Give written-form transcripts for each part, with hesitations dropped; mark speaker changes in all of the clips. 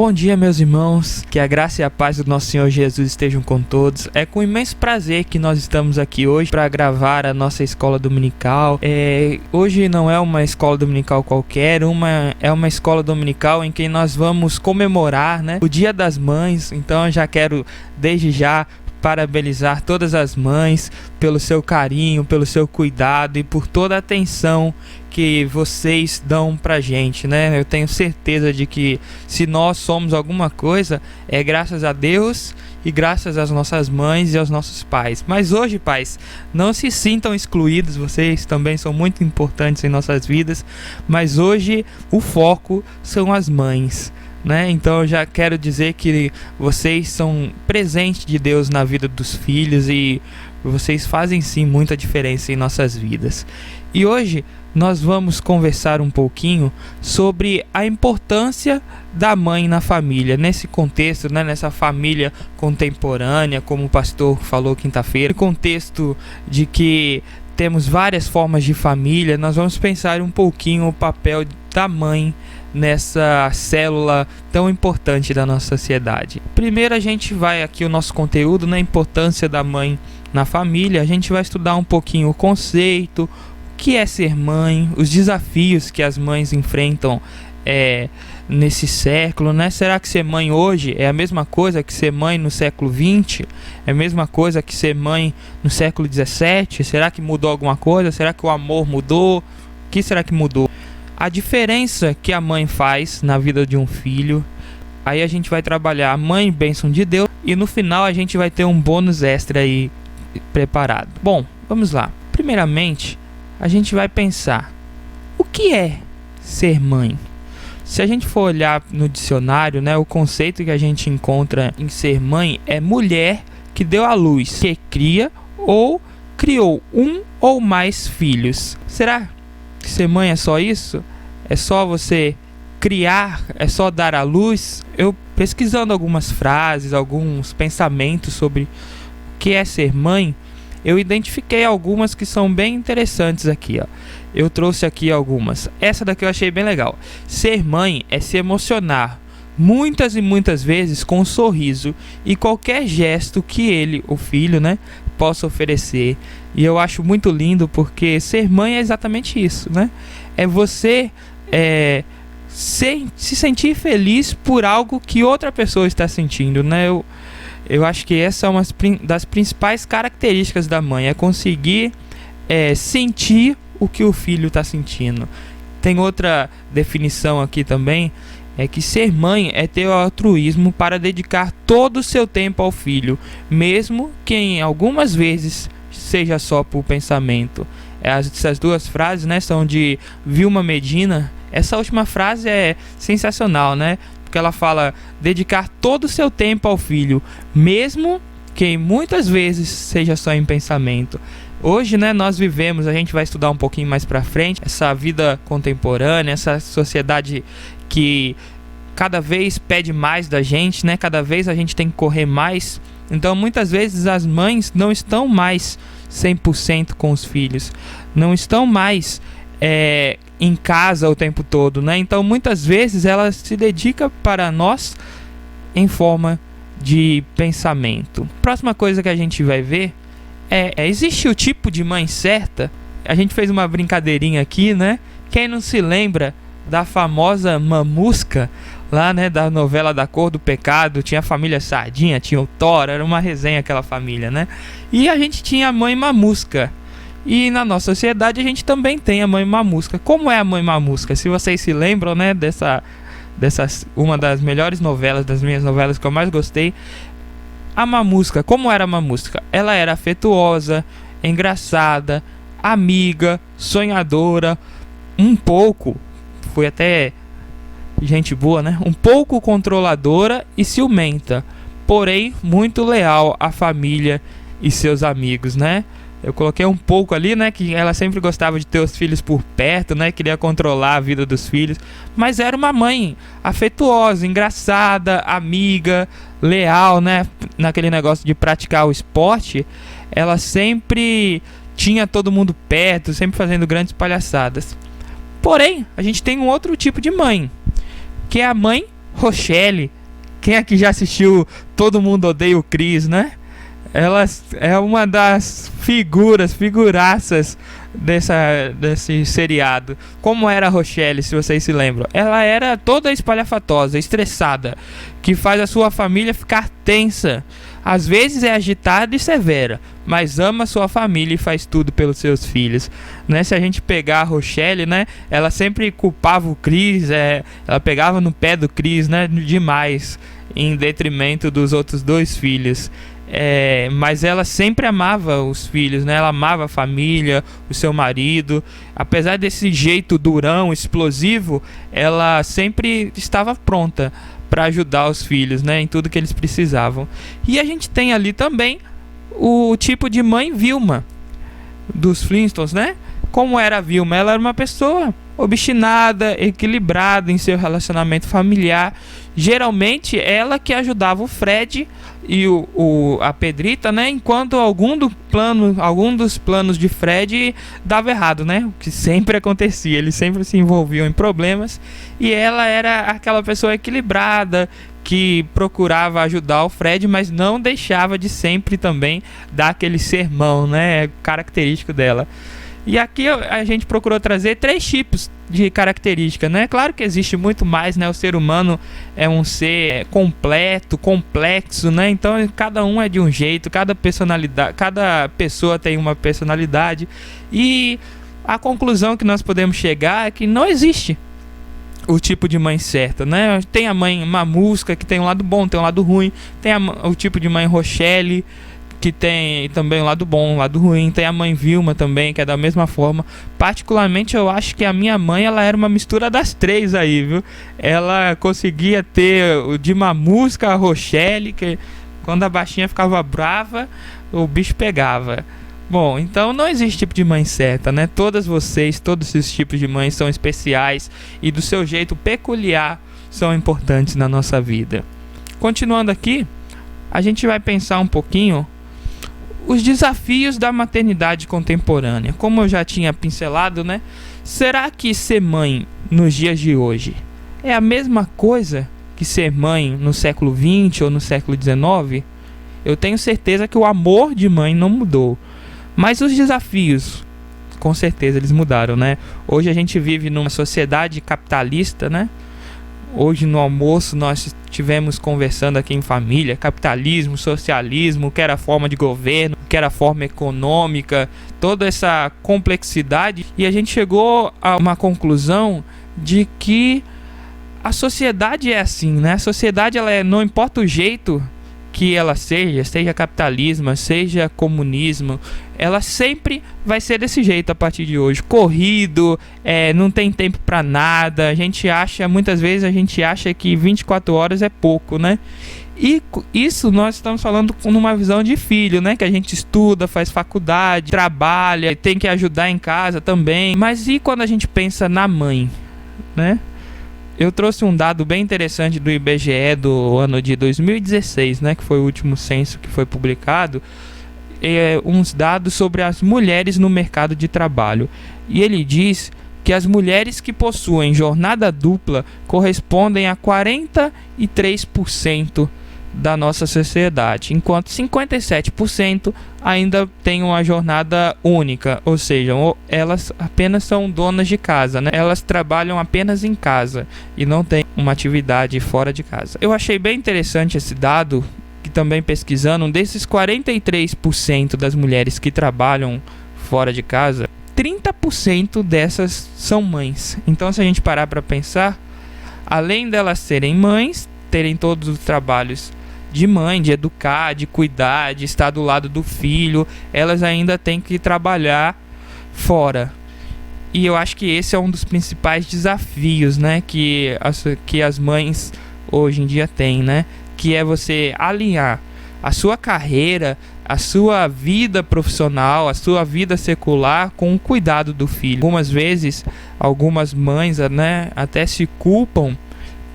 Speaker 1: Bom dia, meus irmãos, que a graça e a paz do nosso Senhor Jesus estejam com todos. É com imenso prazer que nós estamos aqui hoje para gravar a nossa escola dominical. Hoje não é uma escola dominical qualquer, é uma escola dominical em que nós vamos comemorar, o Dia das Mães. Então eu já quero desde já parabenizar todas as mães pelo seu carinho, pelo seu cuidado e por toda a atenção que vocês dão pra gente, Eu tenho certeza de que se nós somos alguma coisa, é graças a Deus e graças às nossas mães e aos nossos pais. Mas hoje, pais, não se sintam excluídos, vocês também são muito importantes em nossas vidas, mas hoje o foco são as mães. Então eu já quero dizer que vocês são presente de Deus na vida dos filhos e vocês fazem sim muita diferença em nossas vidas. E hoje nós vamos conversar um pouquinho sobre a importância da mãe na família, nesse contexto, nessa família contemporânea, como o pastor falou quinta-feira, no contexto de que temos várias formas de família. Nós vamos pensar um pouquinho o papel da mãe nessa célula tão importante da nossa sociedade. Primeiro a gente vai aqui o nosso conteúdo na importância da mãe na família. A gente vai estudar um pouquinho o conceito, o que é ser mãe, os desafios que as mães enfrentam nesse século, Será que ser mãe hoje é a mesma coisa que ser mãe no século XX? É a mesma coisa que ser mãe no século XVII? Será que mudou alguma coisa? Será que o amor mudou? O que será que mudou? A diferença que a mãe faz na vida de um filho. Aí a gente vai trabalhar a mãe, bênção de Deus, e no final a gente vai ter um bônus extra aí preparado. Bom, vamos lá. Primeiramente, a gente vai pensar: o que é ser mãe? Se a gente for olhar no dicionário, o conceito que a gente encontra em ser mãe é mulher que deu à luz, que cria ou criou um ou mais filhos. Será que ser mãe é só isso? É só você criar? É só dar à luz? Eu, pesquisando algumas frases, alguns pensamentos sobre o que é ser mãe, eu identifiquei algumas que são bem interessantes aqui, Eu trouxe aqui algumas. Essa daqui eu achei bem legal. Ser mãe é se emocionar muitas e muitas vezes com um sorriso e qualquer gesto que ele, o filho, possa oferecer. E eu acho muito lindo porque ser mãe é exatamente isso, É você se sentir feliz por algo que outra pessoa está sentindo, Eu acho que essa é uma das principais características da mãe, é conseguir sentir o que o filho está sentindo. Tem outra definição aqui também, é que ser mãe é ter o altruísmo para dedicar todo o seu tempo ao filho, mesmo que em algumas vezes seja só por pensamento. Essas duas frases, são de Vilma Medina. Essa última frase é sensacional, Porque ela fala dedicar todo o seu tempo ao filho, mesmo que muitas vezes seja só em pensamento. Hoje, nós vivemos, a gente vai estudar um pouquinho mais pra frente, essa vida contemporânea, essa sociedade que cada vez pede mais da gente, Cada vez a gente tem que correr mais. Então, muitas vezes as mães não estão mais 100% com os filhos, não estão mais em casa o tempo todo, Então, muitas vezes ela se dedica para nós em forma de pensamento. Próxima coisa que a gente vai ver existe o tipo de mãe certa. A gente fez uma brincadeirinha aqui, Quem não se lembra da famosa Mamusca, lá, da novela Da Cor do Pecado? Tinha a família Sardinha, tinha o Thor, era uma resenha aquela família, E a gente tinha a mãe Mamusca. E na nossa sociedade a gente também tem a mãe Mamusca. Como é a mãe Mamusca? Se vocês se lembram, dessa uma das melhores novelas, das minhas novelas que eu mais gostei, a Mamusca. Como era a Mamusca? Ela era afetuosa, engraçada, amiga, sonhadora, um pouco, foi até gente boa, um pouco controladora e ciumenta, porém muito leal à família e seus amigos, Eu coloquei um pouco ali, que ela sempre gostava de ter os filhos por perto, queria controlar a vida dos filhos, mas era uma mãe afetuosa, engraçada, amiga, leal, naquele negócio de praticar o esporte, ela sempre tinha todo mundo perto, sempre fazendo grandes palhaçadas. Porém, a gente tem um outro tipo de mãe, que é a mãe Rochelle, Quem aqui já assistiu Todo Mundo Odeia o Chris, né? Ela é uma das figuraças desse seriado. Como era a Rochelle, se vocês se lembram? Ela era toda espalhafatosa, estressada, que faz a sua família ficar tensa. Às vezes é agitada e severa, mas ama sua família e faz tudo pelos seus filhos, né? Se a gente pegar a Rochelle, né? Ela sempre culpava o Chris, ela pegava no pé do Chris, né? Demais, em detrimento dos outros dois filhos. Mas ela sempre amava os filhos, né? Ela amava a família, o seu marido. Apesar desse jeito durão, explosivo, ela sempre estava pronta para ajudar os filhos, né? Em tudo que eles precisavam. E a gente tem ali também o tipo de mãe Vilma dos Flintstones, né? Como era a Vilma? Ela era uma pessoa obstinada, equilibrada em seu relacionamento familiar. Geralmente ela que ajudava o Fred e a Pedrita, né? Enquanto algum dos planos de Fred dava errado, né? O que sempre acontecia, eles sempre se envolviam em problemas. E ela era aquela pessoa equilibrada que procurava ajudar o Fred, mas não deixava de sempre também dar aquele sermão, né? Característico dela. E aqui a gente procurou trazer 3 tipos de característica, né? Claro que existe muito mais, né? O ser humano é um ser completo, complexo, né? Então cada um é de um jeito, cada pessoa tem uma personalidade. E a conclusão que nós podemos chegar é que não existe o tipo de mãe certa, né? Tem a mãe Mamusca, que tem um lado bom, tem um lado ruim. Tem o tipo de mãe Rochelle, que tem também um lado bom, um lado ruim. Tem a mãe Vilma também, que é da mesma forma. Particularmente eu acho que a minha mãe, ela era uma mistura das 3 aí, viu? Ela conseguia ter o de Mamusca, a Rochelle, que quando a baixinha ficava brava, o bicho pegava. Bom, então não existe tipo de mãe certa, né? Todos esses tipos de mães são especiais e do seu jeito peculiar são importantes na nossa vida. Continuando aqui, a gente vai pensar um pouquinho os desafios da maternidade contemporânea. Como eu já tinha pincelado, né? Será que ser mãe nos dias de hoje é a mesma coisa que ser mãe no século XX ou no século XIX? Eu tenho certeza que o amor de mãe não mudou, mas os desafios, com certeza eles mudaram, né? Hoje a gente vive numa sociedade capitalista, né? Hoje no almoço nós estivemos conversando aqui em família, capitalismo, socialismo, que era a forma de governo, que era a forma econômica, toda essa complexidade, e a gente chegou a uma conclusão de que a sociedade é assim, né? A sociedade, não importa o jeito que ela seja capitalismo, seja comunismo, ela sempre vai ser desse jeito a partir de hoje, corrido, não tem tempo para nada. Muitas vezes a gente acha que 24 horas é pouco, né? E isso nós estamos falando numa visão de filho, né? Que a gente estuda, faz faculdade, trabalha, tem que ajudar em casa também. Mas e quando a gente pensa na mãe, né? Eu trouxe um dado bem interessante do IBGE do ano de 2016, né, que foi o último censo que foi publicado, uns dados sobre as mulheres no mercado de trabalho. E ele diz que as mulheres que possuem jornada dupla correspondem a 43% da nossa sociedade, enquanto 57% ainda têm uma jornada única, ou seja, elas apenas são donas de casa, né? Elas trabalham apenas em casa e não têm uma atividade fora de casa. Eu achei bem interessante esse dado, que também pesquisando, desses 43% das mulheres que trabalham fora de casa, 30% dessas são mães. Então, se a gente parar para pensar, além delas serem mães, terem todos os trabalhos de mãe, de educar, de cuidar, de estar do lado do filho, elas ainda têm que trabalhar fora. E eu acho que esse é um dos principais desafios, né, que as mães hoje em dia têm, né, que é você alinhar a sua carreira, a sua vida profissional, a sua vida secular com o cuidado do filho. Algumas vezes, algumas mães, né, até se culpam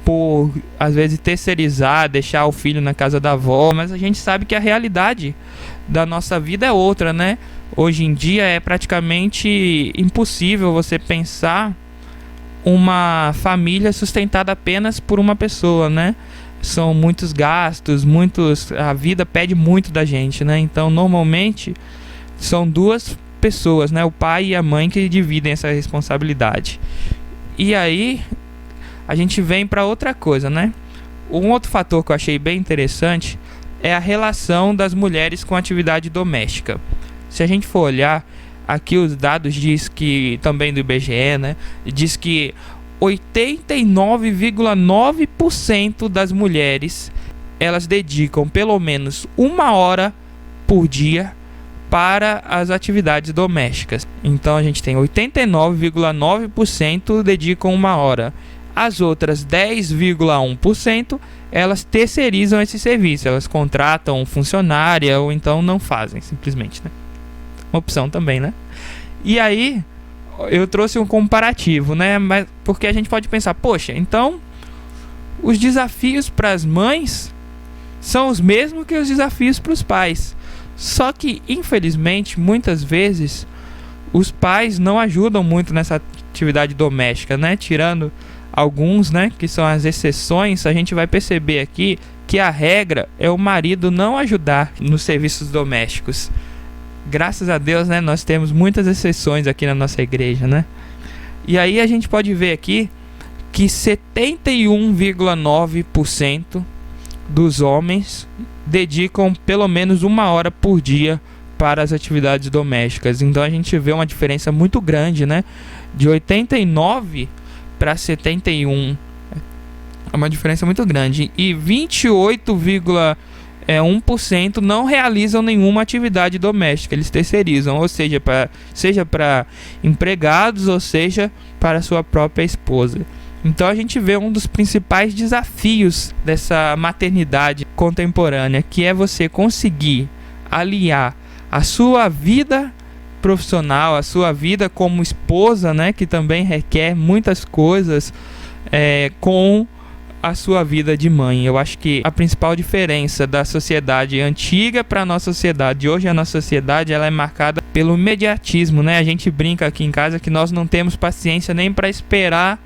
Speaker 1: por, às vezes, terceirizar, deixar o filho na casa da avó, mas a gente sabe que a realidade da nossa vida é outra, né? Hoje em dia é praticamente impossível você pensar uma família sustentada apenas por uma pessoa, né? são muitos gastos, a vida pede muito da gente, né? Então, normalmente, são duas pessoas, né? O pai e a mãe que dividem essa responsabilidade. E aí, a gente vem para outra coisa, né? Um outro fator que eu achei bem interessante é a relação das mulheres com a atividade doméstica. Se a gente for olhar, aqui os dados diz que, também do IBGE, né? Diz que 89,9% das mulheres, elas dedicam pelo menos 1 hora por dia para as atividades domésticas. Então a gente tem 89,9% dedicam 1 hora. As outras 10,1% elas terceirizam esse serviço, elas contratam funcionária ou então não fazem, simplesmente, né? Uma opção também, né? E aí eu trouxe um comparativo, né? Mas porque a gente pode pensar, poxa, então os desafios para as mães são os mesmos que os desafios para os pais. Só que, infelizmente, muitas vezes os pais não ajudam muito nessa atividade doméstica, né? Tirando alguns, né, que são as exceções, a gente vai perceber aqui que a regra é o marido não ajudar nos serviços domésticos. Graças a Deus, né, nós temos muitas exceções aqui na nossa igreja, né? E aí a gente pode ver aqui que 71,9% dos homens dedicam pelo menos 1 hora por dia para as atividades domésticas. Então a gente vê uma diferença muito grande, né? De 89 para 71. É uma diferença muito grande. E 28,1% não realizam nenhuma atividade doméstica. Eles terceirizam, ou seja, seja para empregados, ou seja, para sua própria esposa. Então a gente vê um dos principais desafios dessa maternidade contemporânea, que é você conseguir aliar a sua vida profissional, a sua vida como esposa, né, que também requer muitas coisas, com a sua vida de mãe. Eu acho que a principal diferença da sociedade antiga para a nossa sociedade hoje, a nossa sociedade, ela é marcada pelo imediatismo, né? A gente brinca aqui em casa que nós não temos paciência nem para esperar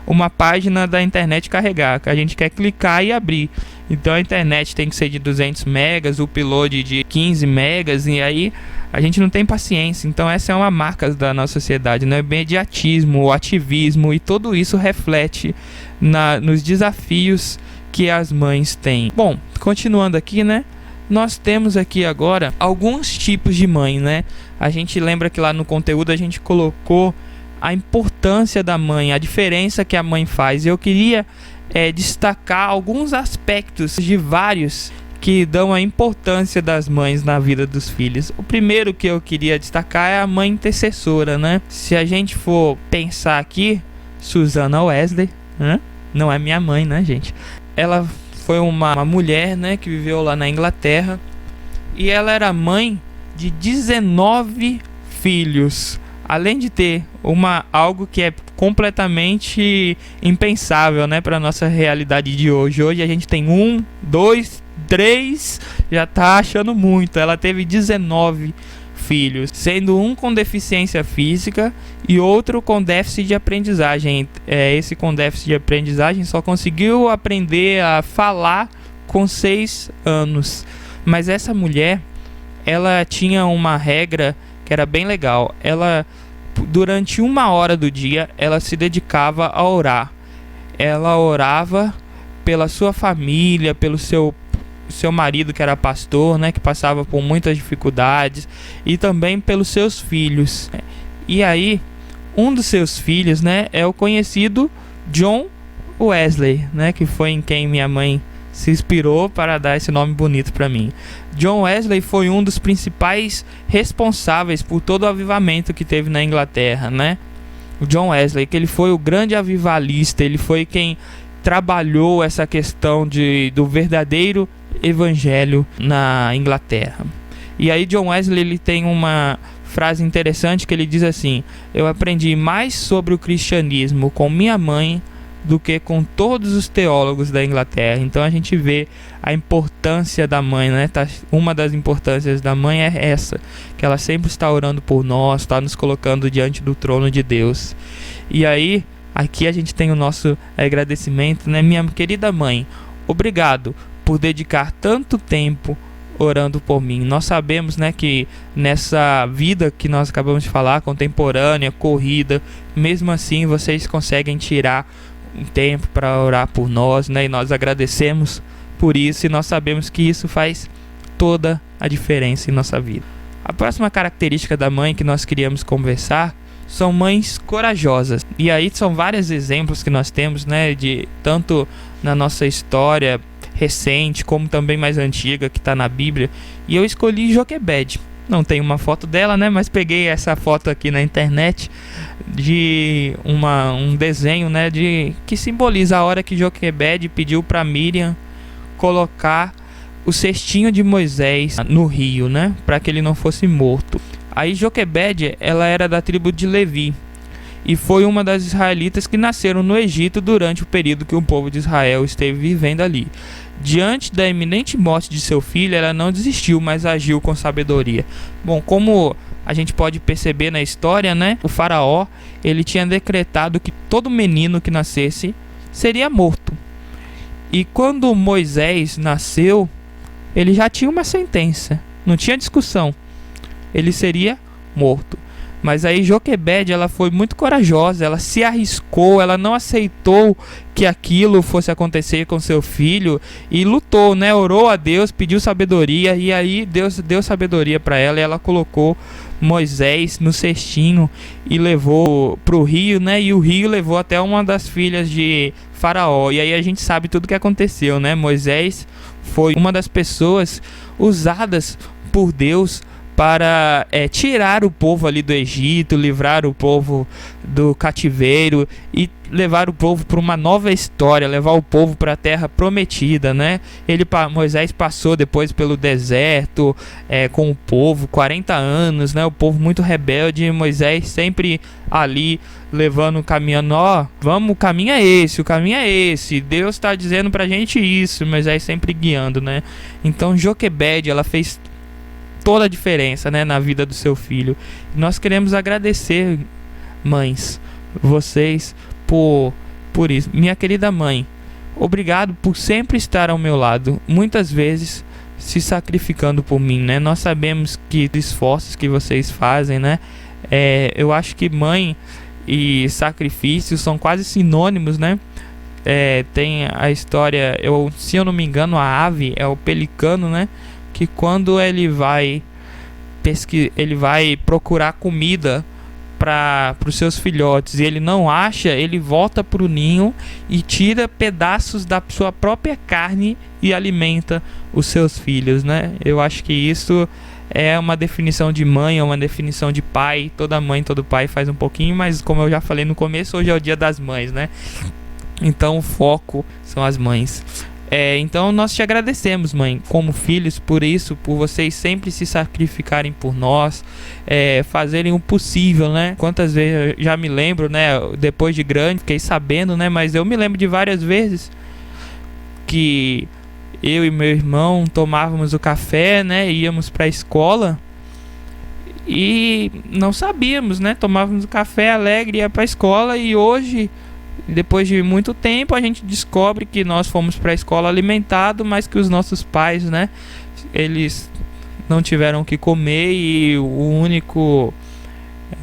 Speaker 1: uma página da internet carregar, que a gente quer clicar e abrir. Então a internet tem que ser de 200 megas, o upload de 15 megas, e aí a gente não tem paciência. Então essa é uma marca da nossa sociedade, né? O imediatismo, o ativismo, e tudo isso reflete nos desafios que as mães têm. Bom, continuando aqui, né? Nós temos aqui agora alguns tipos de mãe, né? A gente lembra que lá no conteúdo a gente colocou a importância da mãe, a diferença que a mãe faz. Eu queria destacar alguns aspectos de vários que dão a importância das mães na vida dos filhos. O primeiro que eu queria destacar é a mãe intercessora, né? Se a gente for pensar aqui, Susana Wesley, né? Não é minha mãe, né, gente? Ela foi uma mulher, né, que viveu lá na Inglaterra, e ela era mãe de 19 filhos. Além de ter algo que é completamente impensável, né, para nossa realidade de hoje. Hoje a gente tem 1, 2, 3, já tá achando muito. Ela teve 19 filhos, sendo um com deficiência física e outro com déficit de aprendizagem. Esse com déficit de aprendizagem só conseguiu aprender a falar com 6 anos. Mas essa mulher, ela tinha uma regra que era bem legal. Ela, durante 1 hora do dia, ela se dedicava a orar. Ela orava pela sua família, pelo seu marido, que era pastor, né, que passava por muitas dificuldades, e também pelos seus filhos. E aí, um dos seus filhos, né, é o conhecido John Wesley, né, que foi em quem minha mãe se inspirou para dar esse nome bonito para mim. John Wesley foi um dos principais responsáveis por todo o avivamento que teve na Inglaterra, né? O John Wesley, que ele foi o grande avivalista, ele foi quem trabalhou essa questão do verdadeiro evangelho na Inglaterra. E aí John Wesley, ele tem uma frase interessante que ele diz assim: eu aprendi mais sobre o cristianismo com minha mãe do que com todos os teólogos da Inglaterra. Então a gente vê a importância da mãe, né? Uma das importâncias da mãe é essa, que ela sempre está orando por nós, está nos colocando diante do trono de Deus. E aí, aqui a gente tem o nosso agradecimento, né? Minha querida mãe, obrigado por dedicar tanto tempo orando por mim. Nós sabemos, né, que nessa vida que nós acabamos de falar, contemporânea, corrida, mesmo assim vocês conseguem tirar um tempo para orar por nós, né, e nós agradecemos por isso, e nós sabemos que isso faz toda a diferença em nossa vida. A próxima característica da mãe que nós queríamos conversar são mães corajosas. E aí são vários exemplos que nós temos, né, de tanto na nossa história recente, como também mais antiga, que está na Bíblia. E eu escolhi Joquebede. Não tem uma foto dela, né? Mas peguei essa foto aqui na internet de um desenho, né? Que simboliza a hora que Joquebede pediu para Miriam colocar o cestinho de Moisés no rio, né? Para que ele não fosse morto. Aí Joquebede, ela era da tribo de Levi. E foi uma das israelitas que nasceram no Egito durante o período que o povo de Israel esteve vivendo ali. Diante da iminente morte de seu filho, ela não desistiu, mas agiu com sabedoria. Bom, como a gente pode perceber na história, né? O faraó, ele tinha decretado que todo menino que nascesse seria morto. E quando Moisés nasceu, ele já tinha uma sentença, não tinha discussão. Ele seria morto. Mas aí Joquebede, ela foi muito corajosa, ela se arriscou, ela não aceitou que aquilo fosse acontecer com seu filho e lutou, né? Orou a Deus, pediu sabedoria, e aí Deus deu sabedoria para ela, e ela colocou Moisés no cestinho e levou para o rio, né? E o rio levou até uma das filhas de Faraó. E aí a gente sabe tudo o que aconteceu, né? Moisés foi uma das pessoas usadas por Deus para tirar o povo ali do Egito, livrar o povo do cativeiro e levar o povo para uma nova história, levar o povo para a terra prometida, né? Moisés passou depois pelo deserto com o povo, 40 anos, né? O povo muito rebelde, e Moisés sempre ali levando, caminhando, vamos, o caminho é esse, Deus está dizendo pra gente isso, Moisés sempre guiando, né? Então Joquebede, ela fez toda a diferença, né, na vida do seu filho. Nós queremos agradecer, mães, vocês por isso. Minha querida mãe, obrigado por sempre estar ao meu lado, muitas vezes se sacrificando por mim, né? Nós sabemos que os esforços que vocês fazem, né? Eu acho que mãe e sacrifício são quase sinônimos, né? Tem a história, se eu não me engano, a ave é o pelicano, né? Que quando ele vai procurar comida para os seus filhotes e ele não acha, ele volta para o ninho e tira pedaços da sua própria carne e alimenta os seus filhos, né? Eu acho que isso é uma definição de mãe, é uma definição de pai. Toda mãe, todo pai faz um pouquinho, mas como eu já falei no começo, hoje é o dia das mães, né? Então o foco são as mães. Então nós te agradecemos, mãe, como filhos, por isso, por vocês sempre se sacrificarem por nós, fazerem o possível, né? Quantas vezes eu já me lembro, né? Depois de grande, fiquei sabendo, né? Mas eu me lembro de várias vezes que eu e meu irmão tomávamos o café, né? Íamos para a escola e não sabíamos, né? Tomávamos o café alegre, ia para a escola, e hoje, depois de muito tempo, a gente descobre que nós fomos para a escola alimentado, mas que os nossos pais, né, eles não tiveram o que comer, e o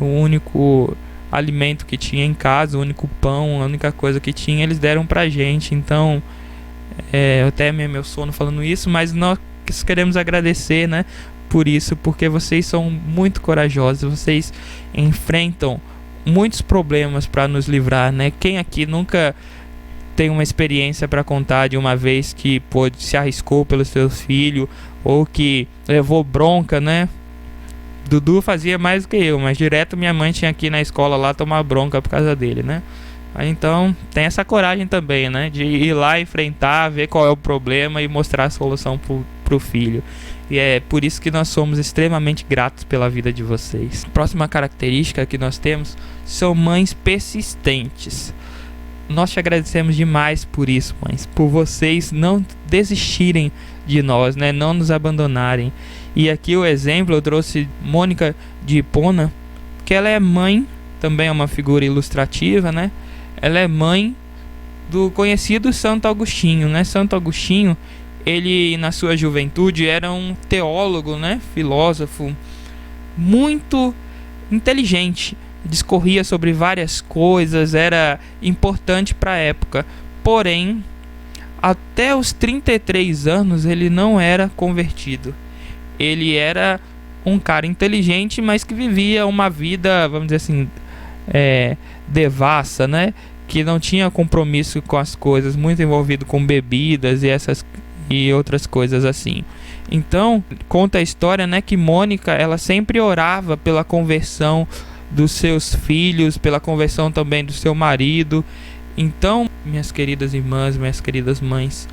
Speaker 1: único alimento que tinha em casa, o único pão, a única coisa que tinha, eles deram pra gente. Então, eu até me emociono falando isso, mas nós queremos agradecer, né, por isso, porque vocês são muito corajosos, vocês enfrentam muitos problemas para nos livrar, né? Quem aqui nunca tem uma experiência para contar de uma vez que se arriscou pelo seu filho, ou que levou bronca, né? Dudu fazia mais do que eu, mas direto minha mãe tinha aqui na escola lá tomar bronca por causa dele, né? Então tem essa coragem também, né? De ir lá enfrentar, ver qual é o problema e mostrar a solução pro filho. E é por isso que nós somos extremamente gratos pela vida de vocês. Próxima característica que nós temos são mães persistentes. Nós te agradecemos demais por isso, mães, por vocês não desistirem de nós, né? Não nos abandonarem. E aqui o exemplo eu trouxe Mônica de Hipona, que ela é mãe, também é uma figura ilustrativa, né? Ela é mãe do conhecido Santo Agostinho, né? Santo Agostinho, ele na sua juventude era um teólogo, né? Filósofo muito inteligente, discorria sobre várias coisas, era importante para a época. Porém, até os 33 anos ele não era convertido. Ele era um cara inteligente, mas que vivia uma vida, vamos dizer assim, devassa, né? Que não tinha compromisso com as coisas, muito envolvido com bebidas e outras coisas assim. Então, conta a história, né, que Mônica, ela sempre orava pela conversão dos seus filhos, pela conversão também do seu marido. Então, minhas queridas irmãs, minhas queridas mães,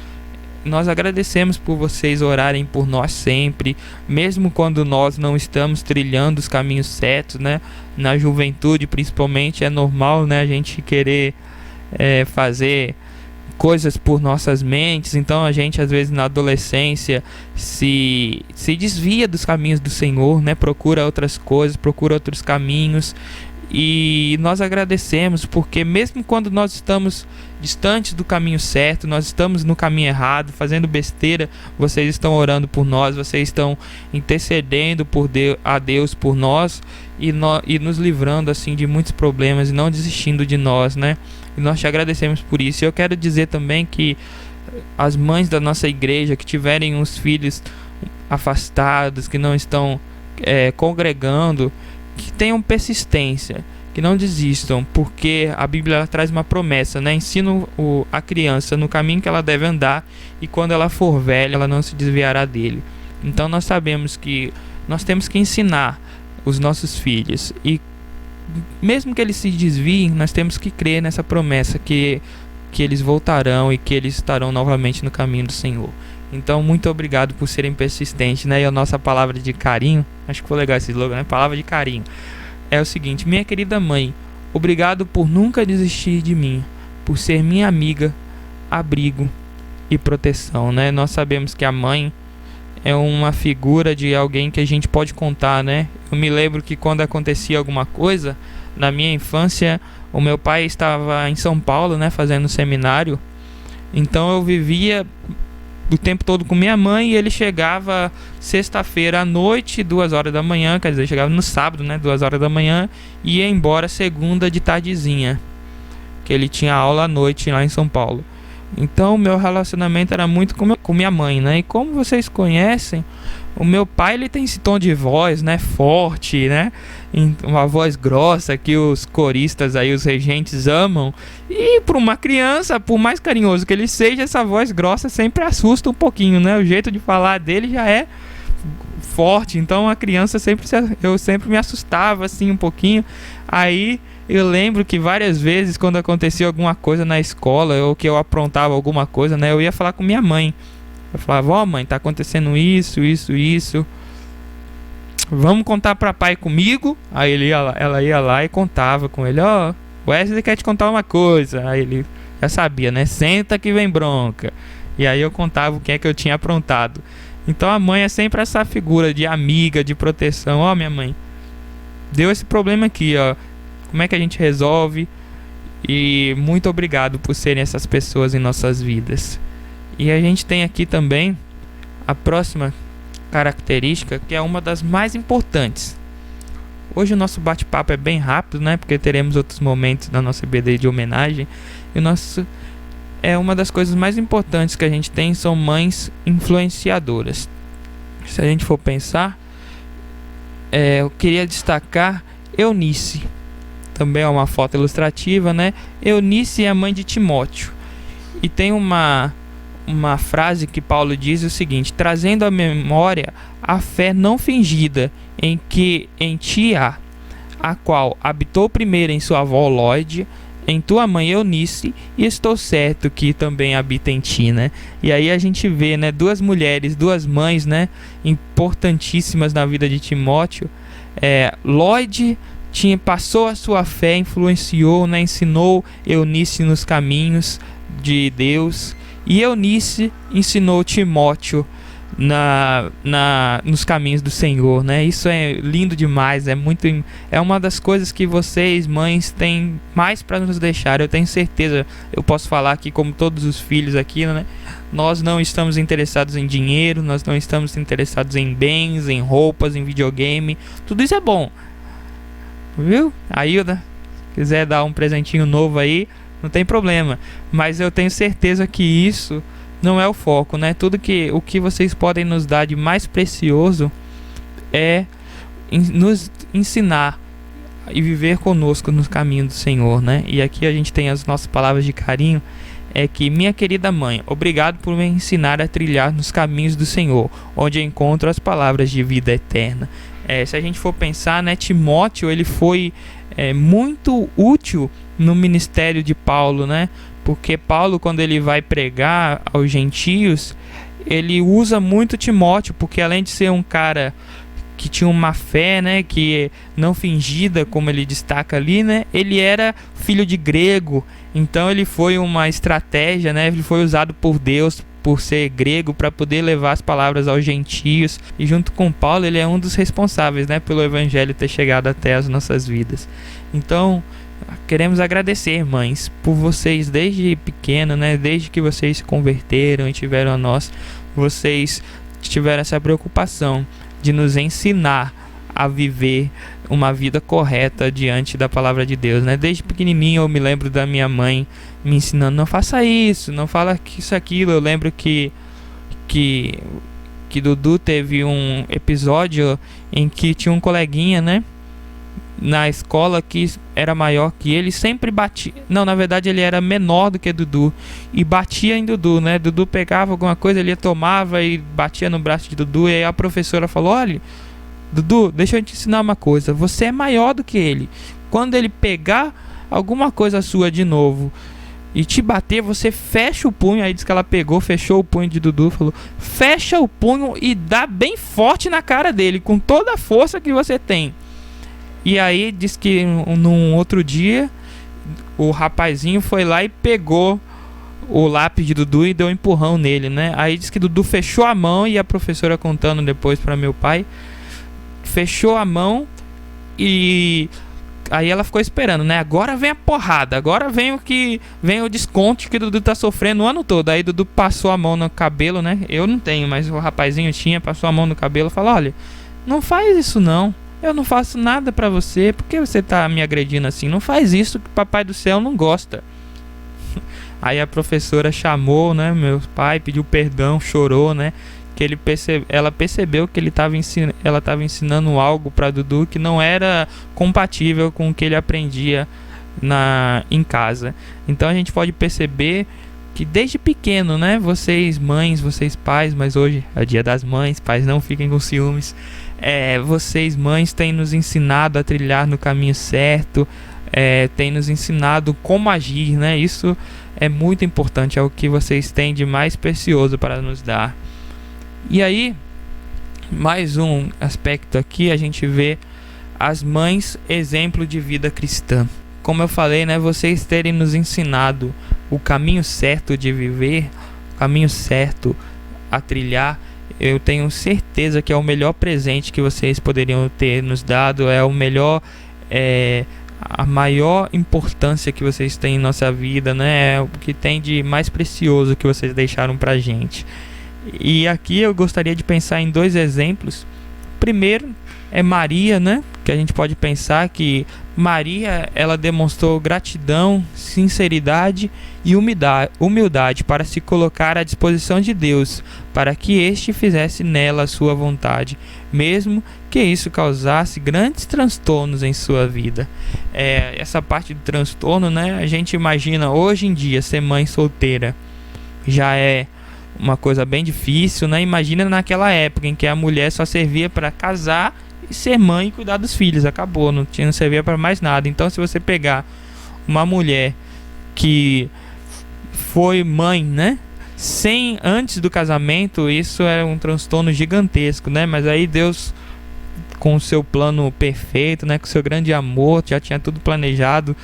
Speaker 1: nós agradecemos por vocês orarem por nós sempre, mesmo quando nós não estamos trilhando os caminhos certos, né? Na juventude, principalmente, é normal, né, a gente querer fazer coisas por nossas mentes. Então a gente às vezes na adolescência se desvia dos caminhos do Senhor, né? Procura outras coisas, procura outros caminhos. E nós agradecemos porque mesmo quando nós estamos distantes do caminho certo, nós estamos no caminho errado, fazendo besteira, vocês estão orando por nós, vocês estão intercedendo a Deus por nós e nos livrando assim de muitos problemas e não desistindo de nós, né? E nós te agradecemos por isso. E eu quero dizer também que as mães da nossa igreja que tiverem uns filhos afastados, que não estão congregando, que tenham persistência, que não desistam, porque a Bíblia traz uma promessa, né? Ensina a criança no caminho que ela deve andar, e quando ela for velha, ela não se desviará dele. Então nós sabemos que nós temos que ensinar os nossos filhos, e mesmo que eles se desviem, nós temos que crer nessa promessa que eles voltarão e que eles estarão novamente no caminho do Senhor. Então, muito obrigado por serem persistentes, né? E a nossa palavra de carinho, acho que foi legal esse slogan, né? Palavra de carinho. É o seguinte: minha querida mãe, obrigado por nunca desistir de mim, por ser minha amiga, abrigo e proteção, né? Nós sabemos que a mãe é uma figura de alguém que a gente pode contar, né? Eu me lembro que quando acontecia alguma coisa, na minha infância, o meu pai estava em São Paulo, né? Fazendo seminário. Então eu vivia o tempo todo com minha mãe, e ele chegava sexta-feira à noite, 2 horas da manhã, quer dizer, chegava no sábado, né? 2 horas da manhã, e ia embora segunda de tardezinha, que ele tinha aula à noite lá em São Paulo. Então, meu relacionamento era muito com minha mãe, né? E como vocês conhecem, o meu pai, ele tem esse tom de voz, né? Forte, né? Uma voz grossa que os coristas aí, os regentes amam. E para uma criança, por mais carinhoso que ele seja, essa voz grossa sempre assusta um pouquinho, né? O jeito de falar dele já é forte. Então, a criança eu sempre me assustava assim um pouquinho. Aí eu lembro que várias vezes, quando acontecia alguma coisa na escola, ou que eu aprontava alguma coisa, né, eu ia falar com minha mãe. Eu falava: ó, mãe, tá acontecendo isso. Vamos contar pra pai comigo? Aí ela ia lá e contava com ele: ó, o Wesley quer te contar uma coisa. Aí ele já sabia, né? Senta que vem bronca. E aí eu contava o que é que eu tinha aprontado. Então a mãe é sempre essa figura de amiga, de proteção. Ó, minha mãe, deu esse problema aqui, ó. Como é que a gente resolve? E muito obrigado por serem essas pessoas em nossas vidas. E a gente tem aqui também a próxima característica, que é uma das mais importantes. Hoje o nosso bate-papo é bem rápido, né? Porque teremos outros momentos da nossa EBD de homenagem. E uma das coisas mais importantes que a gente tem são mães influenciadoras. Se a gente for pensar, eu queria destacar Eunice. Também é uma foto ilustrativa, né? Eunice é a mãe de Timóteo. E tem uma frase que Paulo diz o seguinte: trazendo à memória a fé não fingida em que em ti há, a qual habitou primeiro em sua avó Lóide, em tua mãe Eunice, e estou certo que também habita em ti, né? E aí a gente vê, né, duas mulheres, duas mães, né, importantíssimas na vida de Timóteo. Lóide passou a sua fé, influenciou, né, ensinou Eunice nos caminhos de Deus, e Eunice ensinou Timóteo nos caminhos do Senhor, né? Isso é lindo demais, é uma das coisas que vocês, mães, têm mais para nos deixar. Eu tenho certeza, eu posso falar aqui como todos os filhos aqui, né? Nós não estamos interessados em dinheiro, nós não estamos interessados em bens, em roupas, em videogame. Tudo isso é bom, viu? Ailda, quiser dar um presentinho novo aí, não tem problema. Mas eu tenho certeza que isso não é o foco, né? O que vocês podem nos dar de mais precioso é nos ensinar e viver conosco nos caminhos do Senhor, né? E aqui a gente tem as nossas palavras de carinho, é que: minha querida mãe, obrigado por me ensinar a trilhar nos caminhos do Senhor, onde encontro as palavras de vida eterna. Se a gente for pensar, né, Timóteo, ele foi muito útil no ministério de Paulo, né? Porque Paulo, quando ele vai pregar aos gentios, ele usa muito Timóteo, porque além de ser um cara que tinha uma fé, né, que não fingida, como ele destaca ali, né, ele era filho de grego. Então ele foi uma estratégia, né, ele foi usado por Deus, por ser grego, para poder levar as palavras aos gentios. E junto com Paulo, ele é um dos responsáveis, né, pelo evangelho ter chegado até as nossas vidas. Então queremos agradecer, mães, por vocês desde pequeno, né, desde que vocês se converteram e tiveram a nós, vocês tiveram essa preocupação de nos ensinar a viver uma vida correta diante da palavra de Deus, né? Desde pequenininho eu me lembro da minha mãe me ensinando: não faça isso, não fala isso, aquilo. Eu lembro que Dudu teve um episódio em que tinha um coleguinha, né, na escola que era maior que ele, sempre batia. Não, na verdade ele era menor do que Dudu e batia em Dudu, né? Dudu pegava alguma coisa, ele tomava e batia no braço de Dudu. E aí a professora falou: olha, Dudu, deixa eu te ensinar uma coisa, você é maior do que ele. Quando ele pegar alguma coisa sua de novo e te bater, você fecha o punho. Aí diz que ela pegou, fechou o punho de Dudu, falou: fecha o punho e dá bem forte na cara dele, com toda a força que você tem. E aí diz que num outro dia o rapazinho foi lá e pegou o lápis de Dudu e deu um empurrão nele, né? Aí diz que Dudu fechou a mão, e a professora contando depois para meu pai, fechou a mão e aí ela ficou esperando, né? Agora vem a porrada, agora vem o desconto que o Dudu tá sofrendo o ano todo. Aí Dudu passou a mão no cabelo, né? Eu não tenho, mas o rapazinho tinha, passou a mão no cabelo e falou: olha, não faz isso não. Eu não faço nada pra você, por que você tá me agredindo assim? Não faz isso, que papai do céu não gosta. Aí a professora chamou, né, meu pai, pediu perdão, chorou, né, que ela percebeu que ela estava ensinando algo para Dudu que não era compatível com o que ele aprendia em casa. Então a gente pode perceber que desde pequeno, né, vocês mães, vocês pais, mas hoje é dia das mães, pais não fiquem com ciúmes, vocês mães têm nos ensinado a trilhar no caminho certo, têm nos ensinado como agir, né? Isso é muito importante, é o que vocês têm de mais precioso para nos dar. E aí, mais um aspecto aqui, a gente vê as mães exemplo de vida cristã. Como eu falei, né, vocês terem nos ensinado o caminho certo de viver, o caminho certo a trilhar, eu tenho certeza que é o melhor presente que vocês poderiam ter nos dado, é o melhor, a maior importância que vocês têm em nossa vida, né? É o que tem de mais precioso que vocês deixaram pra gente. E aqui eu gostaria de pensar em dois exemplos. Primeiro é Maria, né? Que a gente pode pensar que Maria, ela demonstrou gratidão, sinceridade e humildade para se colocar à disposição de Deus, para que este fizesse nela a sua vontade, mesmo que isso causasse grandes transtornos em sua vida. Essa parte do transtorno, né? A gente imagina hoje em dia ser mãe solteira já é uma coisa bem difícil, né? Imagina naquela época em que a mulher só servia para casar e ser mãe e cuidar dos filhos, acabou, não servia para mais nada. Então, se você pegar uma mulher que foi mãe, né, antes do casamento, isso era um transtorno gigantesco, né? Mas aí Deus, com o seu plano perfeito, né, com o seu grande amor, já tinha tudo planejado,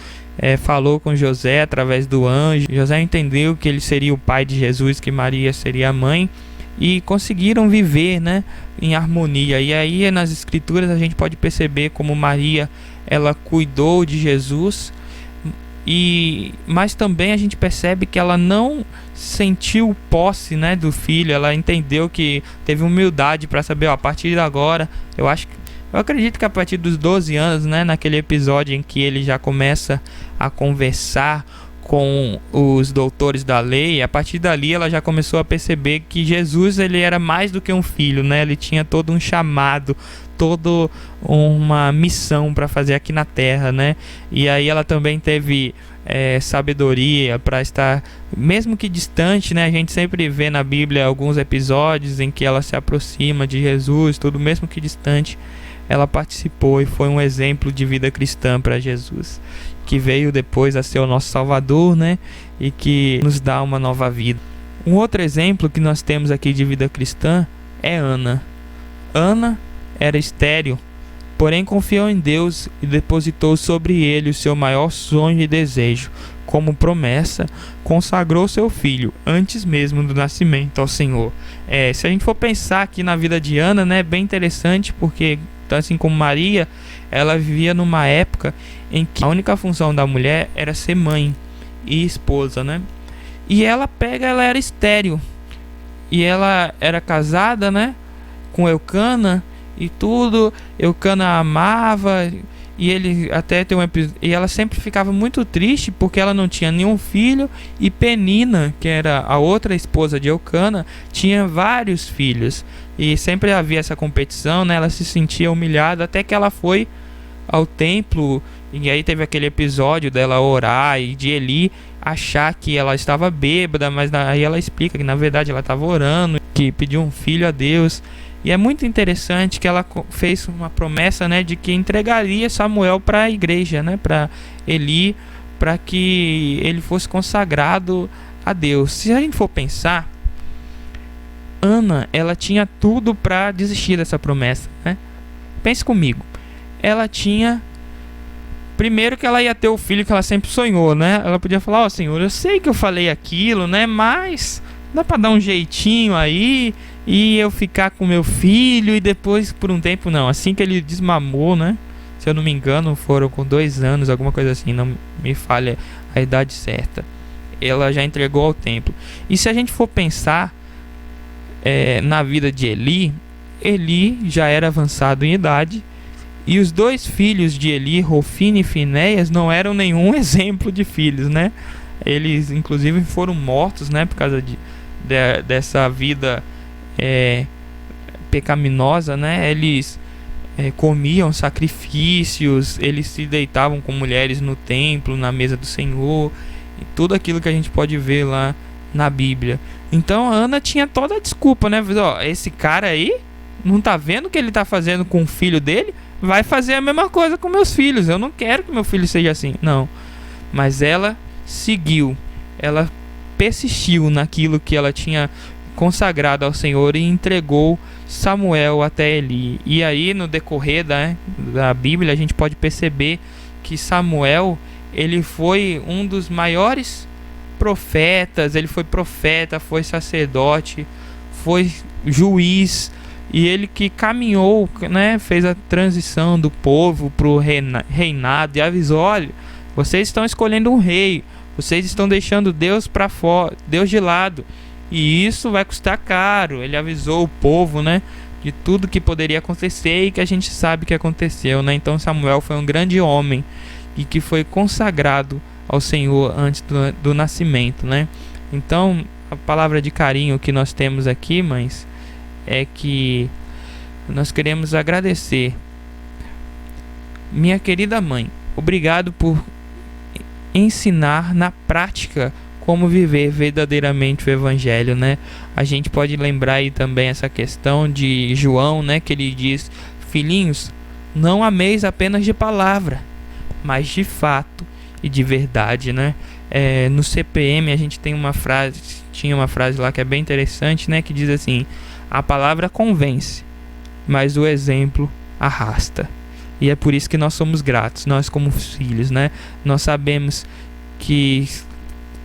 Speaker 1: falou com José através do anjo. José entendeu que ele seria o pai de Jesus, que Maria seria a mãe, e conseguiram viver, né, em harmonia. E aí nas escrituras a gente pode perceber como Maria, ela cuidou de Jesus, mas também a gente percebe que ela não sentiu posse, né, do filho. Ela entendeu, que teve humildade para saber, a partir de agora, eu acredito que a partir dos 12 anos, né, naquele episódio em que ele já começa a conversar com os doutores da lei, a partir dali ela já começou a perceber que Jesus, ele era mais do que um filho, né? Ele tinha todo um chamado, toda uma missão para fazer aqui na terra, né? E aí ela também teve sabedoria para estar, mesmo que distante, né? A gente sempre vê na Bíblia alguns episódios em que ela se aproxima de Jesus, tudo mesmo que distante, ela participou e foi um exemplo de vida cristã para Jesus, que veio depois a ser o nosso Salvador, né? E que nos dá uma nova vida. Um outro exemplo que nós temos aqui de vida cristã é Ana. Ana era estéril, porém confiou em Deus e depositou sobre ele o seu maior sonho e desejo. Como promessa, consagrou seu filho antes mesmo do nascimento ao Senhor. Se a gente for pensar aqui na vida de Ana, né, é bem interessante, porque assim como Maria, ela vivia numa época em que a única função da mulher era ser mãe e esposa, né? E ela era estéril, e ela era casada, né, com Eucana e tudo. Eucana a amava, e ele até tem e ela sempre ficava muito triste porque ela não tinha nenhum filho, e Penina, que era a outra esposa de Eucana, tinha vários filhos, e sempre havia essa competição, né? Ela se sentia humilhada, até que ela foi ao templo, e aí teve aquele episódio dela orar e de Eli achar que ela estava bêbada, mas aí ela explica que na verdade ela estava orando, que pediu um filho a Deus. E é muito interessante que ela fez uma promessa, né, de que entregaria Samuel para a igreja, né, para Eli, para que ele fosse consagrado a Deus. Se a gente for pensar, Ana, ela tinha tudo para desistir dessa promessa, né? Pense comigo. Ela tinha, primeiro, que ela ia ter o filho que ela sempre sonhou, né? Ela podia falar: Senhor, eu sei que eu falei aquilo, né, mas dá para dar um jeitinho aí e eu ficar com meu filho, e depois por um tempo, não, assim que ele desmamou, né, se eu não me engano foram com 2 anos, alguma coisa assim, não me falha a idade certa, ela já entregou ao templo. E se a gente for pensar na vida de Eli já era avançado em idade, e os 2 filhos de Eli, Rofine e Finéias, não eram nenhum exemplo de filhos, né? Eles inclusive foram mortos, né, por causa dessa vida pecaminosa, né? Eles comiam sacrifícios, eles se deitavam com mulheres no templo, na mesa do Senhor, e tudo aquilo que a gente pode ver lá na Bíblia. Então a Ana tinha toda a desculpa, né? Esse cara aí não tá vendo o que ele tá fazendo com o filho dele? Vai fazer a mesma coisa com meus filhos. Eu não quero que meu filho seja assim. Não. Mas ela seguiu, ela persistiu naquilo que ela tinha consagrado ao Senhor e entregou Samuel até Eli. E aí, no decorrer da Bíblia, a gente pode perceber que Samuel, ele foi um dos maiores profetas. Ele foi profeta, foi sacerdote, foi juiz, e ele que caminhou, né, fez a transição do povo para o reinado, e avisou: olha, vocês estão escolhendo um rei, vocês estão deixando Deus para fora, Deus de lado, e isso vai custar caro. Ele avisou o povo, né, de tudo que poderia acontecer, e que a gente sabe que aconteceu, né? Então Samuel foi um grande homem e que foi consagrado ao Senhor antes do nascimento, né? Então a palavra de carinho que nós temos aqui, mães, é que nós queremos agradecer. Minha querida mãe, obrigado por ensinar na prática como viver verdadeiramente o Evangelho, né? A gente pode lembrar aí também essa questão de João, né, que ele diz: filhinhos, não ameis apenas de palavra, mas de fato e de verdade, né? No CPM a gente tem tinha uma frase lá que é bem interessante, né, que diz assim: a palavra convence, mas o exemplo arrasta. E é por isso que nós somos gratos, nós como filhos, né? Nós sabemos que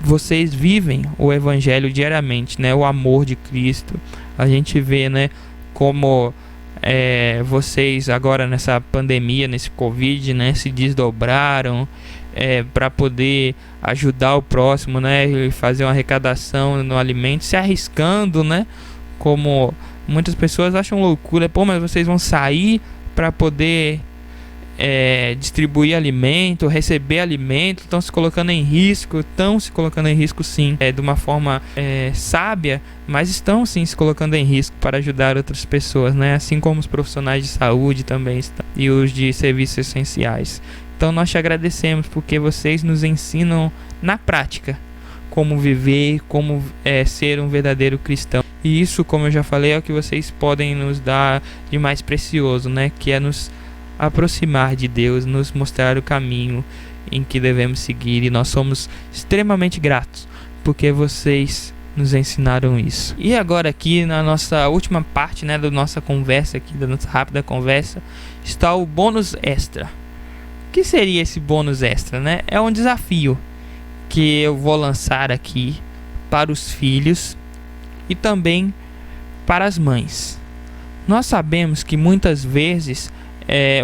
Speaker 1: vocês vivem o Evangelho diariamente, né? O amor de Cristo, A gente vê, né, como vocês agora nessa pandemia, nesse Covid, né, se desdobraram para poder ajudar o próximo, né, e fazer uma arrecadação no alimento, se arriscando, né, como muitas pessoas acham loucura. Pô, mas vocês vão sair para poder distribuir alimento, receber alimento, estão se colocando em risco, sim, de uma forma sábia, mas estão sim se colocando em risco para ajudar outras pessoas, né? Assim como os profissionais de saúde também estão, e os de serviços essenciais. Então nós te agradecemos porque vocês nos ensinam na prática como viver, como ser um verdadeiro cristão. E isso, como eu já falei, é o que vocês podem nos dar de mais precioso, né? Que é nos aproximar de Deus, nos mostrar o caminho em que devemos seguir, e nós somos extremamente gratos porque vocês nos ensinaram isso. E agora aqui na nossa última parte, né, da nossa conversa aqui, da nossa rápida conversa, está o bônus extra. O que seria esse bônus extra, né? É um desafio que eu vou lançar aqui para os filhos e também para as mães. Nós sabemos que muitas vezes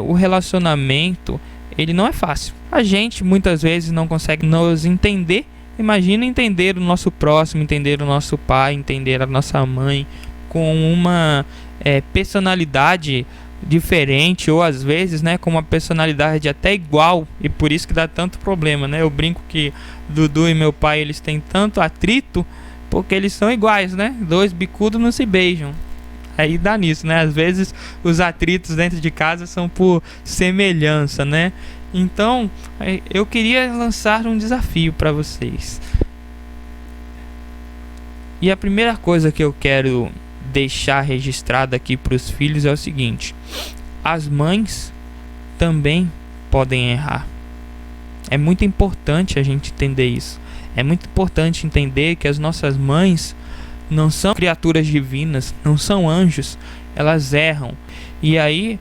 Speaker 1: o relacionamento ele não é fácil. A gente muitas vezes não consegue nos entender. Imagina entender o nosso próximo, entender o nosso pai, entender a nossa mãe com uma personalidade diferente, ou às vezes, né, com uma personalidade até igual, e por isso que dá tanto problema, né? Eu brinco que Dudu e meu pai, eles têm tanto atrito porque eles são iguais, né? Dois bicudos não se beijam. Aí dá nisso, né? Às vezes os atritos dentro de casa são por semelhança, né? Então, eu queria lançar um desafio para vocês. E a primeira coisa que eu quero deixar registrada aqui para os filhos é o seguinte: as mães também podem errar. É muito importante a gente entender isso. É muito importante entender que as nossas mães não são criaturas divinas, não são anjos, elas erram. E aí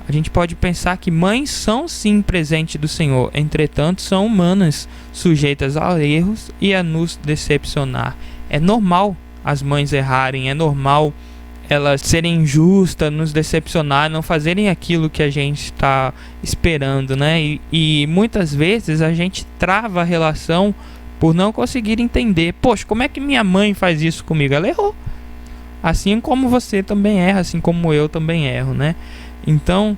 Speaker 1: a gente pode pensar que mães são sim presente do Senhor, entretanto são humanas, sujeitas a erros e a nos decepcionar. É normal as mães errarem, é normal elas serem injustas, nos decepcionar, não fazerem aquilo que a gente está esperando, né? E muitas vezes a gente trava a relação por não conseguir entender. Poxa, como é que minha mãe faz isso comigo? Ela errou. Assim como você também erra, assim como eu também erro, né? Então,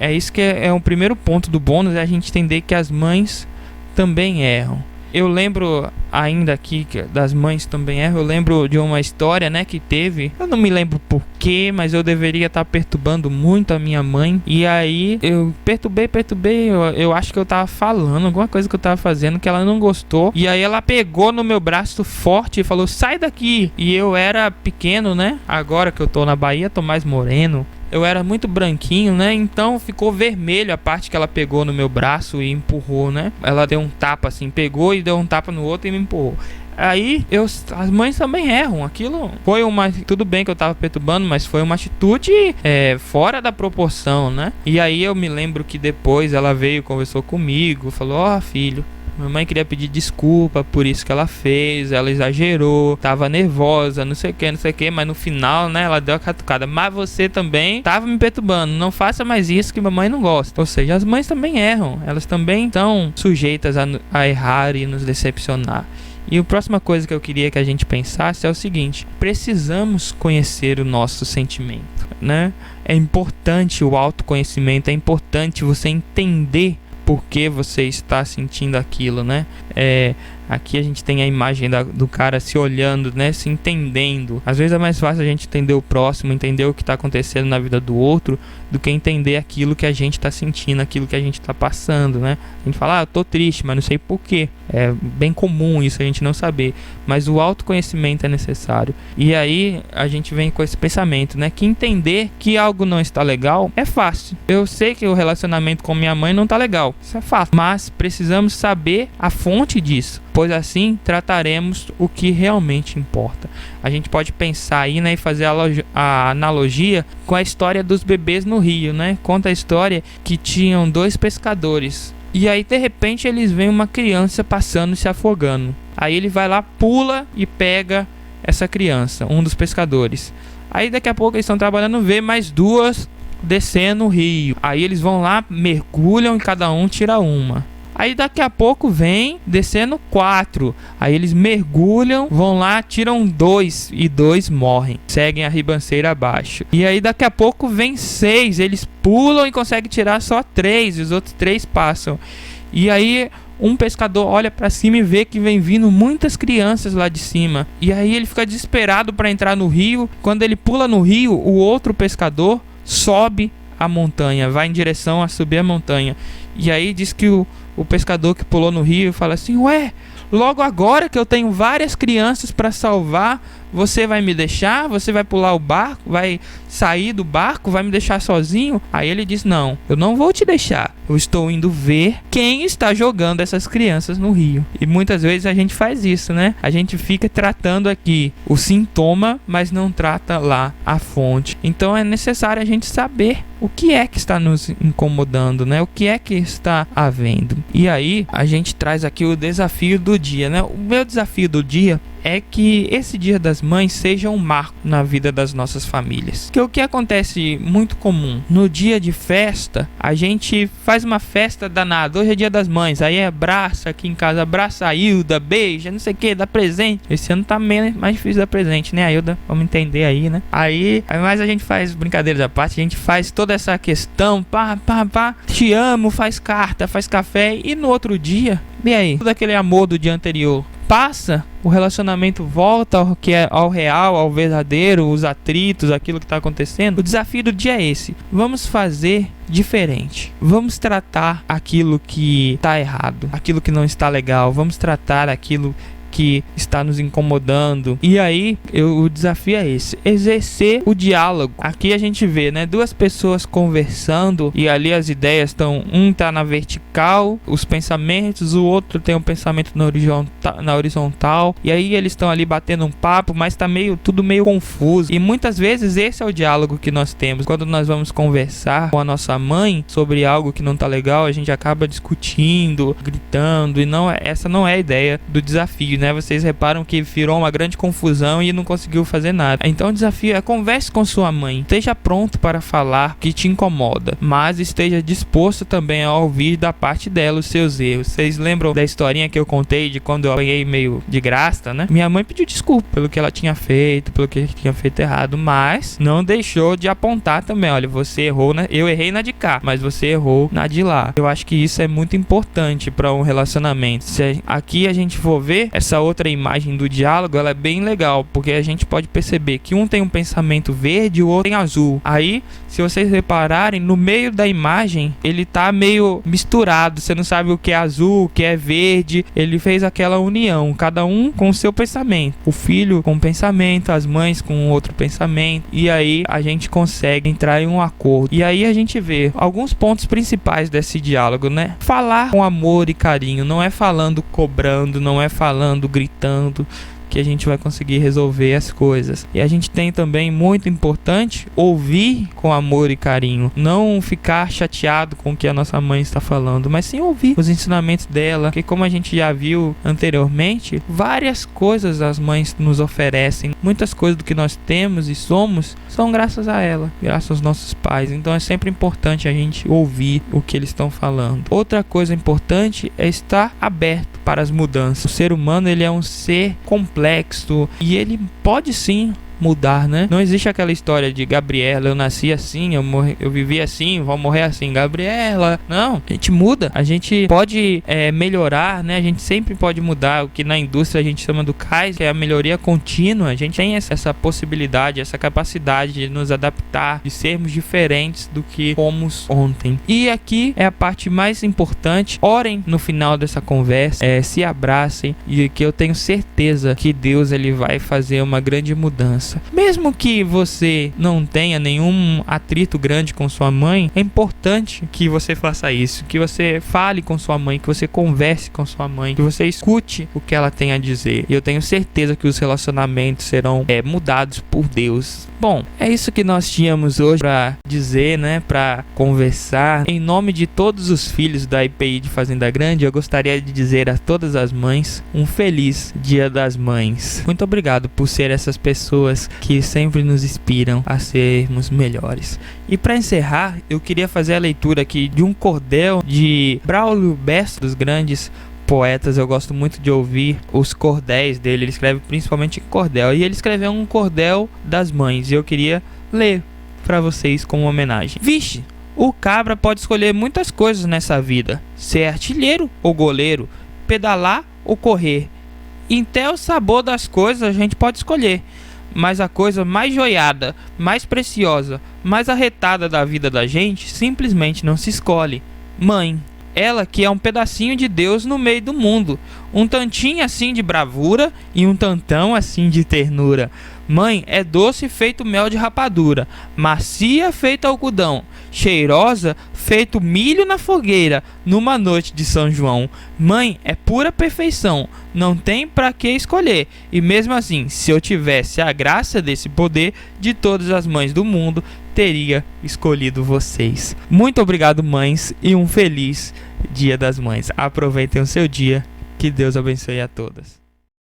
Speaker 1: é isso que é o primeiro ponto do bônus, é a gente entender que as mães também erram. Eu lembro ainda aqui que das mães também erram. Eu lembro de uma história, né, que teve. Eu não me lembro porquê, mas eu deveria estar perturbando muito a minha mãe. E aí eu perturbei. Eu acho que eu tava falando alguma coisa que eu tava fazendo que ela não gostou. E aí ela pegou no meu braço forte e falou: sai daqui. E eu era pequeno, né? Agora que eu tô na Bahia, tô mais moreno. Eu era muito branquinho, né? Então ficou vermelho a parte que ela pegou no meu braço e empurrou, né? Ela deu um tapa assim, pegou e deu um tapa no outro e me empurrou. Aí as mães também erram. Aquilo foi tudo bem que eu tava perturbando, mas foi uma atitude fora da proporção, né? E aí eu me lembro que depois ela veio, conversou comigo, falou: ó, filho, minha mãe queria pedir desculpa por isso que ela fez, ela exagerou, tava nervosa, não sei o que, mas no final, né, ela deu a catucada. Mas você também tava me perturbando, não faça mais isso que mamãe não gosta. Ou seja, as mães também erram, elas também estão sujeitas a errar e nos decepcionar. E a próxima coisa que eu queria que a gente pensasse é o seguinte: precisamos conhecer o nosso sentimento, né? É importante o autoconhecimento, é importante você entender por que você está sentindo aquilo, né? Aqui a gente tem a imagem do cara se olhando, né? Se entendendo. Às vezes é mais fácil a gente entender o próximo, entender o que está acontecendo na vida do outro, do que entender aquilo que a gente está sentindo, aquilo que a gente está passando, né? A gente fala: eu tô triste, mas não sei por quê. É bem comum isso, a gente não saber. Mas o autoconhecimento é necessário. E aí a gente vem com esse pensamento, né? Que entender que algo não está legal é fácil. Eu sei que o relacionamento com minha mãe não está legal. Isso é fácil. Mas precisamos saber a fonte disso, pois assim trataremos o que realmente importa. A gente pode pensar aí, né, e fazer a analogia com a história dos bebês no rio, né? Conta a história que tinham 2 pescadores. E aí de repente eles veem uma criança passando e se afogando. Aí ele vai lá, pula e pega essa criança, um dos pescadores. Aí daqui a pouco eles estão trabalhando, vê mais duas descendo o rio. Aí eles vão lá, mergulham e cada um tira uma. Aí daqui a pouco vem descendo 4. Aí eles mergulham, vão lá, tiram 2 e 2 morrem. Seguem a ribanceira abaixo. E aí daqui a pouco vem 6. Eles pulam e conseguem tirar só 3. E os outros 3 passam. E aí um pescador olha pra cima e vê que vem vindo muitas crianças lá de cima. E aí ele fica desesperado para entrar no rio. Quando ele pula no rio, o outro pescador sobe a montanha, vai em direção a subir a montanha. E aí diz que o pescador que pulou no rio fala assim: ué, logo agora que eu tenho várias crianças para salvar, você vai me deixar? Você vai pular o barco? Vai sair do barco? Vai me deixar sozinho? Aí ele diz: não, eu não vou te deixar. Eu estou indo ver quem está jogando essas crianças no rio. E muitas vezes a gente faz isso, né? A gente fica tratando aqui o sintoma, mas não trata lá a fonte. Então é necessário a gente saber o que é que está nos incomodando, né? O que é que está havendo. E aí a gente traz aqui o desafio do dia, né? O meu desafio do dia é que esse Dia das Mães seja um marco na vida das nossas famílias. Que o que acontece muito comum, no dia de festa, a gente faz uma festa danada. Hoje é Dia das Mães, aí abraça aqui em casa, abraça a Hilda, beija, não sei o que, dá presente. Esse ano tá mais difícil dar presente, né, Hilda? Vamos entender aí, né? Aí mais a gente faz brincadeiras à parte, a gente faz toda essa questão, pá, te amo, faz carta, faz café, e no outro dia, e aí? Todo aquele amor do dia anterior passa, o relacionamento volta ao que é ao real, ao verdadeiro, os atritos, aquilo que está acontecendo. O desafio do dia é esse: vamos fazer diferente, vamos tratar aquilo que está errado, aquilo que não está legal, vamos tratar aquilo que está nos incomodando. E aí o desafio é esse: exercer o diálogo. Aqui a gente vê, né, duas pessoas conversando e ali as ideias estão, um tá na vertical, os pensamentos, o outro tem um pensamento na horizontal, e aí eles estão ali batendo um papo, mas tá tudo meio confuso. E muitas vezes esse é o diálogo que nós temos quando nós vamos conversar com a nossa mãe sobre algo que não tá legal. A gente acaba discutindo, gritando, e essa não é a ideia do desafio, né? Vocês reparam que virou uma grande confusão e não conseguiu fazer nada. Então o desafio é: converse com sua mãe, esteja pronto para falar o que te incomoda, mas esteja disposto também a ouvir da parte dela os seus erros. Vocês lembram da historinha que eu contei de quando eu apanhei meio de graça, né? Minha mãe pediu desculpa pelo que ela tinha feito, pelo que tinha feito errado, mas não deixou de apontar também: olha, você errou, né? Eu errei na de cá, mas você errou na de lá. Eu acho que isso é muito importante para um relacionamento. Se aqui a gente for ver essa outra imagem do diálogo, ela é bem legal, porque a gente pode perceber que um tem um pensamento verde e o outro tem azul. Aí, se vocês repararem, no meio da imagem ele tá meio misturado, você não sabe o que é azul, o que é verde. Ele fez aquela união, cada um com o seu pensamento, o filho com um pensamento, as mães com outro pensamento, e aí a gente consegue entrar em um acordo. E aí a gente vê alguns pontos principais desse diálogo, né? Falar com amor e carinho, não é falando cobrando, não é falando gritando que a gente vai conseguir resolver as coisas. E a gente tem também, muito importante, ouvir com amor e carinho, não ficar chateado com o que a nossa mãe está falando, mas sim ouvir os ensinamentos dela, que, como a gente já viu anteriormente, várias coisas as mães nos oferecem, muitas coisas do que nós temos e somos são graças a ela, graças aos nossos pais. Então é sempre importante a gente ouvir o que eles estão falando. Outra coisa importante é estar aberto para as mudanças. O ser humano, ele é um ser complexo e ele pode sim mudar, né? Não existe aquela história de Gabriela, eu nasci assim, eu vivi assim, vou morrer assim. Gabriela, não, a gente muda, a gente pode melhorar, né? A gente sempre pode mudar, o que na indústria a gente chama do Kaizen, que é a melhoria contínua. A gente tem essa possibilidade, essa capacidade de nos adaptar, de sermos diferentes do que fomos ontem. E aqui é a parte mais importante: orem no final dessa conversa, se abracem, e que eu tenho certeza que Deus, ele vai fazer uma grande mudança. Mesmo que você não tenha nenhum atrito grande com sua mãe, é importante que você faça isso, que você fale com sua mãe, que você converse com sua mãe, que você escute o que ela tem a dizer. E eu tenho certeza que os relacionamentos serão mudados por Deus. Bom, é isso que nós tínhamos hoje para dizer, né, para conversar. Em nome de todos os filhos da IPI de Fazenda Grande, eu gostaria de dizer a todas as mães um feliz Dia das Mães. Muito obrigado por ser essas pessoas elas que sempre nos inspiram a sermos melhores. E para encerrar, eu queria fazer a leitura aqui de um cordel de Braulio Bessa, dos grandes poetas. Eu gosto muito de ouvir os cordéis dele. Ele escreve principalmente em cordel, e ele escreveu um cordel das mães, e eu queria ler para vocês como homenagem. Vixe, o cabra pode escolher muitas coisas nessa vida: ser artilheiro ou goleiro, pedalar ou correr. Até o sabor das coisas a gente pode escolher, mas a coisa mais joiada, mais preciosa, mais arretada da vida da gente simplesmente não se escolhe: mãe. Ela que é um pedacinho de Deus no meio do mundo, um tantinho assim de bravura e um tantão assim de ternura. Mãe é doce feito mel de rapadura, macia feito algodão, cheirosa feito milho na fogueira numa noite de São João. Mãe é pura perfeição, não tem pra que escolher. E mesmo assim, se eu tivesse a graça desse poder, de todas as mães do mundo, teria escolhido vocês. Muito obrigado, mães, e um feliz Dia das Mães. Aproveitem o seu dia. Que Deus abençoe a todas.